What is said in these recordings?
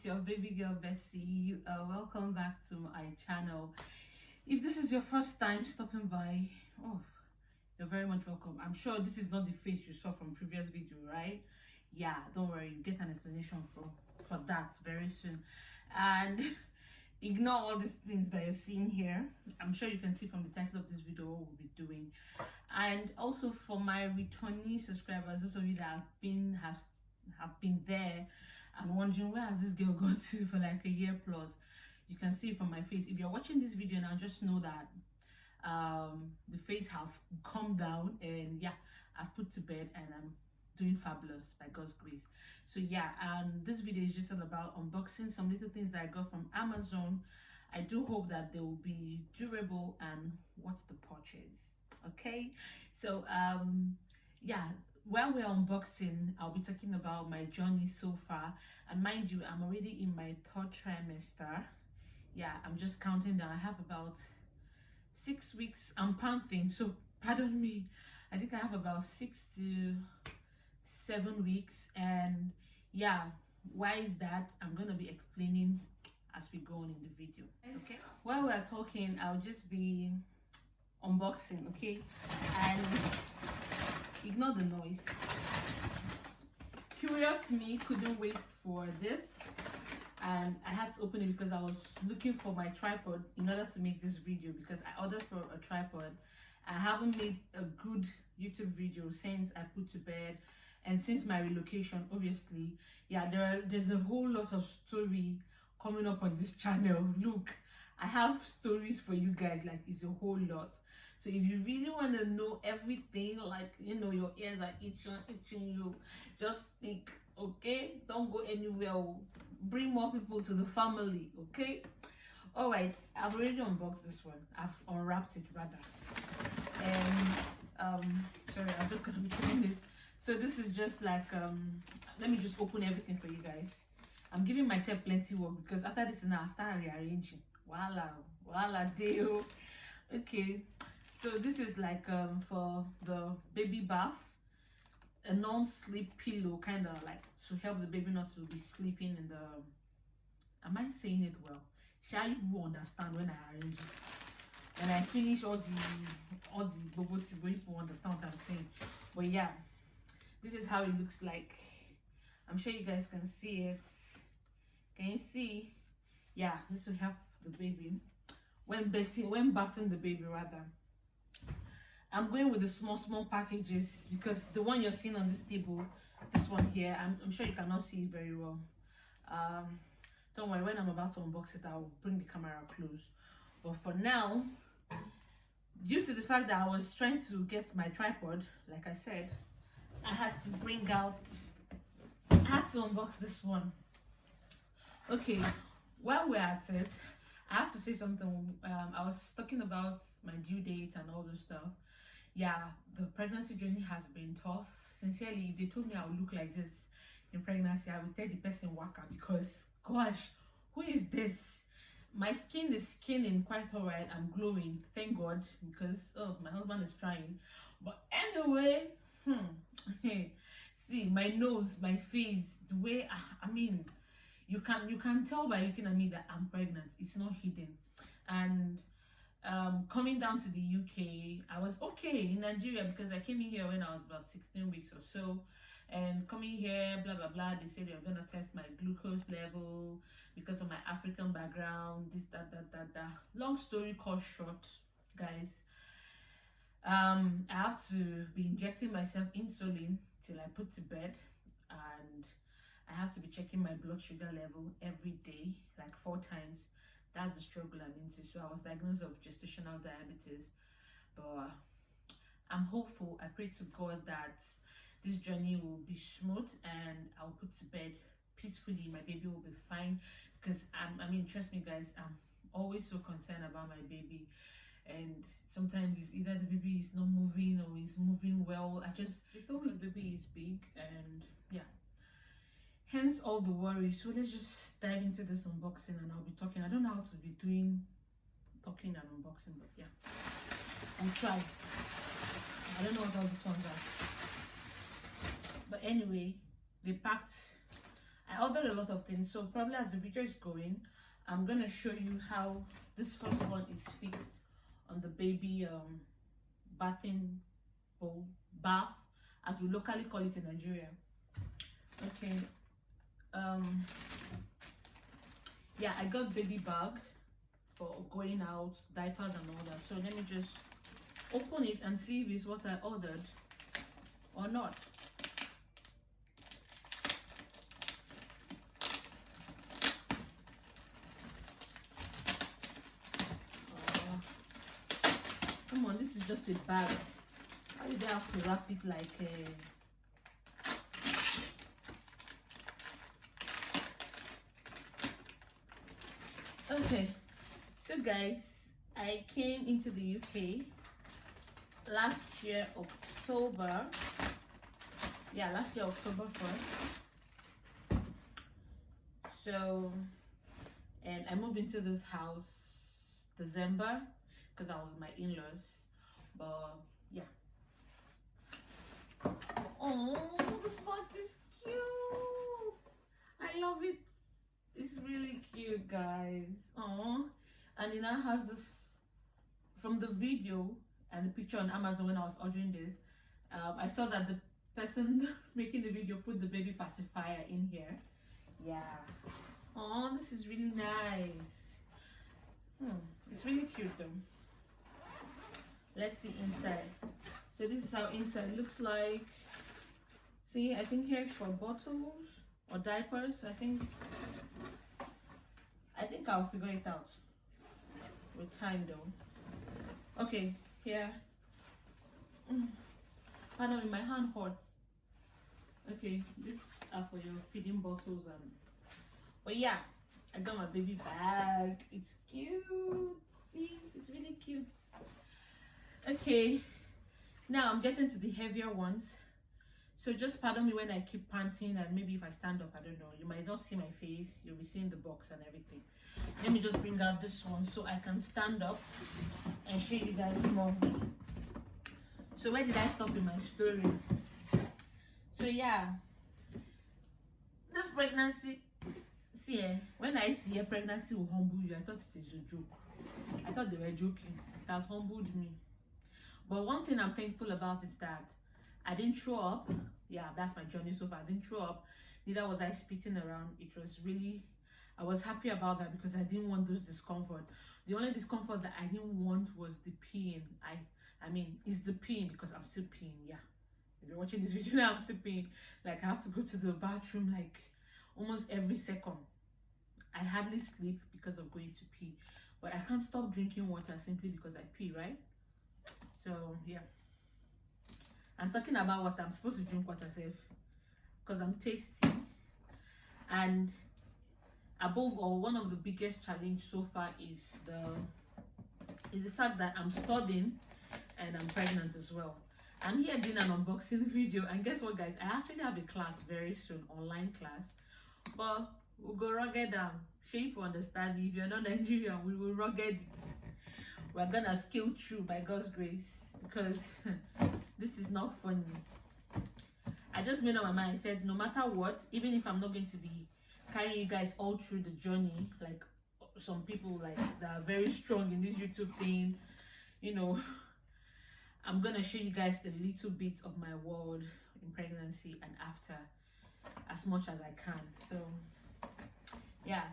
your baby girl Bessie. Welcome back to my channel. If this is your first time stopping by, oh, you're very much welcome. I'm sure this is not the face you saw from previous video, right? Yeah, don't worry, you get an explanation for that very soon. And ignore all these things that you're seeing here. I'm sure you can see from the title of this video what we'll be doing. And also for my returnee subscribers, those of you that have been there and wondering where has this girl gone to for like a year plus, you can see from my face. If you're watching this video now, just know that the face have calmed down, and yeah, I've put to bed and I'm doing fabulous by God's grace. So yeah, this video is just all about unboxing some little things that I got from Amazon. I do hope that they will be durable and worth the purchase. Okay, so yeah, while we're unboxing, I'll be talking about my journey so far. And mind you, I'm already in my third trimester. Yeah, I'm just counting down. I have about 6 weeks. I'm panting, so pardon me. I think I have about 6 to 7 weeks. And yeah, why is that? I'm gonna be explaining as we go on in the video. Okay, while we're talking, I'll just be unboxing, okay? And ignore the noise. Curious me couldn't wait for this, and I had to open it because I was looking for my tripod in order to make this video, because I ordered for a tripod. I haven't made a good YouTube video since I put to bed and since my relocation, obviously. Yeah, there's a whole lot of story coming up on this channel. Look, I have stories for you guys, like it's a whole lot. So if you really want to know everything, like, you know, your ears are itching you, just think, okay? Don't go anywhere. Bring more people to the family, okay? All right, I've already unboxed this one. I've unwrapped it rather. And sorry, I'm just gonna be doing this. So this is just like let me just open everything for you guys. I'm giving myself plenty work because after this now I'll start rearranging. Voila deal. Okay, so this is like for the baby bath, a non-sleep pillow, kind of like to help the baby not to be sleeping in the, am I saying it well? Shall you understand when I arrange it? When I finish all the bobo people understand what I'm saying. But yeah, this is how it looks like. I'm sure you guys can see it. Can you see? Yeah, this will help the baby when bathing the baby rather. I'm going with the small packages because the one you're seeing on this table, this one here, I'm sure you cannot see it very well. Don't worry, when I'm about to unbox it, I'll bring the camera close. But for now, due to the fact that I was trying to get my tripod, like I said, I had to unbox this one. Okay, while we're at it, I have to say something. I was talking about my due date and all this stuff. Yeah, the pregnancy journey has been tough. Sincerely, if they told me I would look like this in pregnancy, I would tell the person waka, because gosh, who is this? My skin is skinning quite alright. I'm glowing, thank God, because my husband is trying. But anyway, see my nose, my face, the way I mean, you can tell by looking at me that I'm pregnant. It's not hidden. And coming down to the UK, I was okay in Nigeria because I came in here when I was about 16 weeks or so. And coming here, blah blah blah, they said they were gonna test my glucose level because of my African background, this that. Long story cut short, guys, I have to be injecting myself insulin till I put to bed, and I have to be checking my blood sugar level every day, like 4 times. That's the struggle I'm into. So I was diagnosed with gestational diabetes, but I'm hopeful. I pray to God that this journey will be smooth and I'll put to bed peacefully. My baby will be fine, because I mean, trust me guys, I'm always so concerned about my baby. And sometimes it's either the baby is not moving or is moving well. They told me the baby is big, and yeah, hence all the worry. So let's just dive into this unboxing and I'll be talking. I don't know how to be doing talking and unboxing, but yeah, we'll try. I don't know what all these ones are, but anyway, they packed. I I ordered a lot of things, so probably as the video is going, I'm gonna show you how this first one is fixed on the baby bathing bowl, bath, as we locally call it in Nigeria. Okay. Yeah, I got baby bag for going out, diapers and all that. So let me just open it and see if it's what I ordered or not. Come on, this is just a bag. Why did I have to wrap it like a... Okay, so guys, I came into the UK last year October. Yeah, last year October 1st. So, and I moved into this house December because I was with my in-laws. But yeah. Oh, this box is cute. I love it. It's really cute, guys. Oh, and it now has this, from the video and the picture on Amazon when I was ordering this, I saw that the person making the video put the baby pacifier in here. Yeah. Oh, this is really nice. It's really cute though. Let's see inside. So this is how inside looks like. See, I think here's for bottles or diapers. I think I'll figure it out with time though. Okay, here. Pardon me, my hand hurts. Okay, these are for your feeding bottles and. But yeah, I got my baby bag. It's cute. See, it's really cute. Okay, now I'm getting to the heavier ones. So just pardon me when I keep panting, and maybe if I stand up, I don't know. You might not see my face. You'll be seeing the box and everything. Let me just bring out this one so I can stand up and show you guys more. So where did I stop in my story? So yeah, this pregnancy, see, when I see a pregnancy will humble you, I thought it is a joke. I thought they were joking. It has humbled me. But one thing I'm thankful about is that I didn't throw up. Yeah, that's my journey so far. I didn't throw up. Neither was I spitting around. It was really, I was happy about that because I didn't want those discomfort. The only discomfort that I didn't want was the peeing. I mean, it's the peeing because I'm still peeing. Yeah. If you're watching this video now, I'm still peeing. Like, I have to go to the bathroom like almost every second. I hardly sleep because of going to pee. But I can't stop drinking water simply because I pee, right? So, yeah. I'm talking about water. I'm supposed to drink water safe because I'm tasty. And above all, one of the biggest challenge so far is the fact that I'm studying and I'm pregnant as well. I'm here doing an unboxing video, and guess what, guys? I actually have a class very soon, online class. But we'll go rugged down. Shape understand. If you're not Nigerian, we will rugged. We're gonna scale through by God's grace, because this is not funny. I just made up my mind. I said, no matter what, even if I'm not going to be carrying you guys all through the journey, like some people like that are very strong in this YouTube thing, you know, I'm gonna show you guys a little bit of my world in pregnancy and after, as much as I can. So yeah,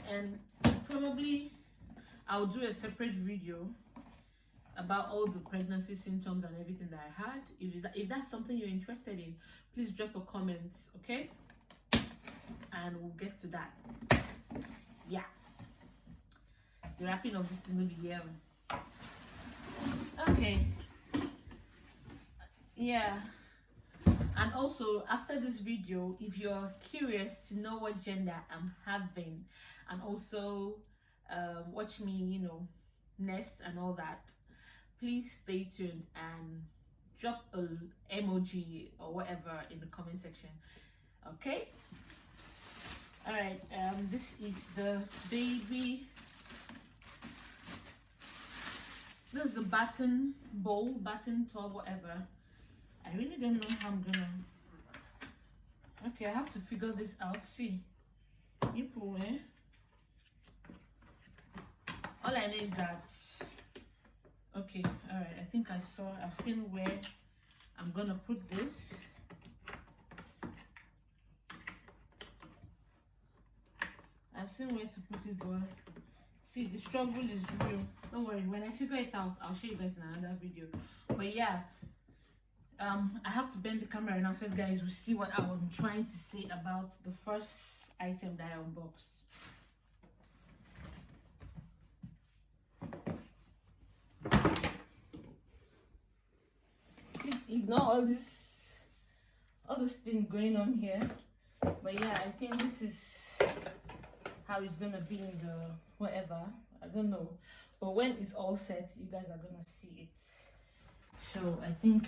and probably I'll do a separate video about all the pregnancy symptoms and everything that I had. If that's something you're interested in, please drop a comment, okay? And we'll get to that. Yeah, the wrapping of this thing will be here. Okay. Yeah, and also after this video, if you're curious to know what gender I'm having, and also watch me, you know, nest and all that, please stay tuned and drop a emoji or whatever in the comment section, okay? All right, this is the baby. This is the baton bowl, baton tub, whatever. I really don't know how I'm gonna Okay, I have to figure this out. See, you pull, eh? All I know is that, okay, all right, I think I've seen where I'm gonna put this. I've seen where to put it, but see, the struggle is real. Don't worry, when I figure it out, I'll show you guys in another video. But yeah, I have to bend the camera now so you guys will see what I'm trying to say about the first item that I unboxed. Please ignore all this thing going on here. But yeah, I think this is how it's gonna be in the whatever. I don't know. But when it's all set, you guys are gonna see it. So I think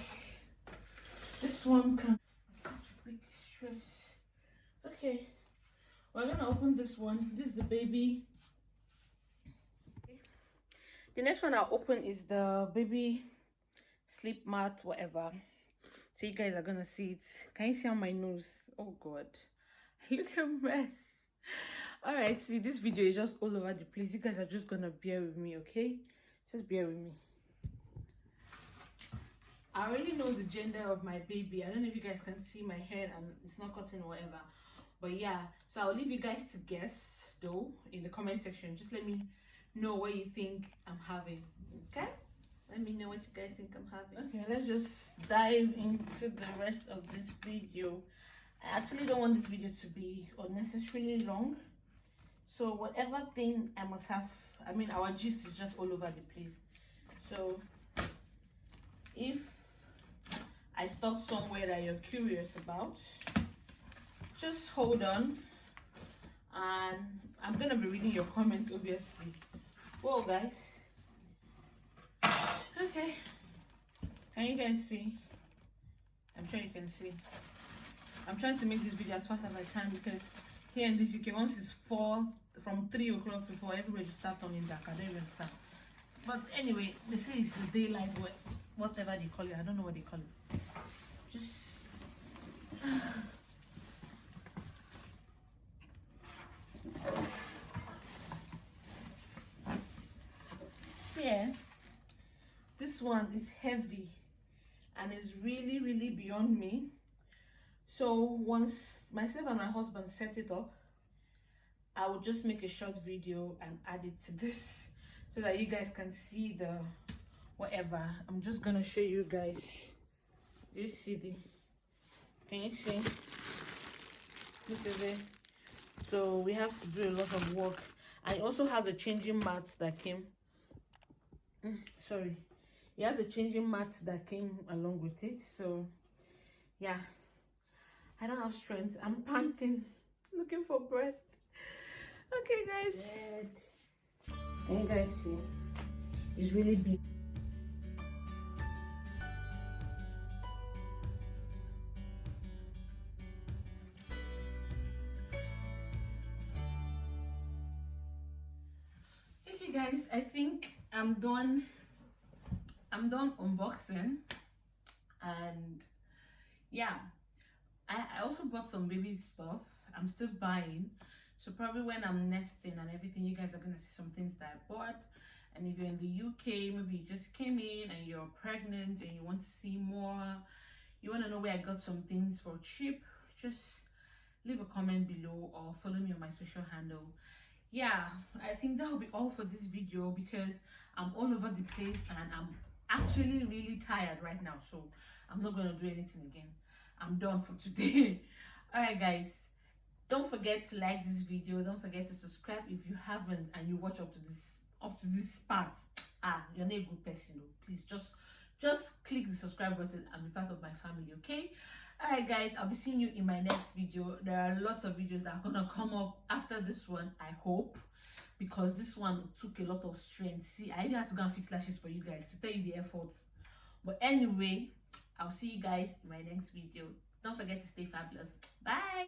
this one can such a big stress. Okay, we're gonna open this one. This is the baby. The next one I'll open is the baby sleep mat, whatever. So you guys are gonna see it. Can you see on my nose? Oh god, look at mess. All right, see, this video is just all over the place. You guys are just gonna bear with me, okay? Just bear with me. I already know the gender of my baby. I don't know if you guys can see my head and it's not cutting or whatever. But yeah, so I'll leave you guys to guess though in the comment section. Just let me know what you think I'm having, okay? Let me know what you guys think I'm having. Okay, let's just dive into the rest of this video. I actually don't want this video to be unnecessarily long. So whatever thing I must have, I mean, our gist is just all over the place. So if I stop somewhere that you're curious about, just hold on. And I'm gonna be reading your comments, obviously. Well, guys. Okay. Can you guys see? I'm sure you can see. I'm trying to make this video as fast as I can because here in this UK, once it's 4, from 3 o'clock to 4, everybody just start turning dark. I don't even start. But anyway, they say it's daylight, whatever they call it. I don't know what they call it. Just see, this one is heavy and is really beyond me. So once myself and my husband set it up, I will just make a short video and add it to this so that you guys can see the whatever. I'm just gonna show you guys. You see the, can you see? Look at it. So we have to do a lot of work. And it also has a changing mat that came. Sorry. It has a changing mat that came along with it. So yeah, I don't have strength. I'm panting, looking for breath. Okay, guys. Can you guys see? It's really big. Okay, guys. I think I'm done unboxing, and yeah, I also bought some baby stuff. I'm still buying, so probably when I'm nesting and everything, you guys are gonna see some things that I bought. And if you're in the UK, maybe you just came in and you're pregnant and you want to see more, you want to know where I got some things for cheap, just leave a comment below or follow me on my social handle. Yeah, I think that will be all for this video because I'm all over the place and I'm actually really tired right now, so I'm not gonna do anything again. I'm done for today. All right, guys, don't forget to like this video. Don't forget to subscribe if you haven't and you watch up to this part. You're not a good person though. Please just click the subscribe button and be part of my family, okay? All right, guys, I'll be seeing you in my next video. There are lots of videos that are gonna come up after this one, I hope, because this one took a lot of strength. See, I even had to go and fix lashes for you guys to tell you the efforts. But anyway, I'll see you guys in my next video. Don't forget to stay fabulous. Bye.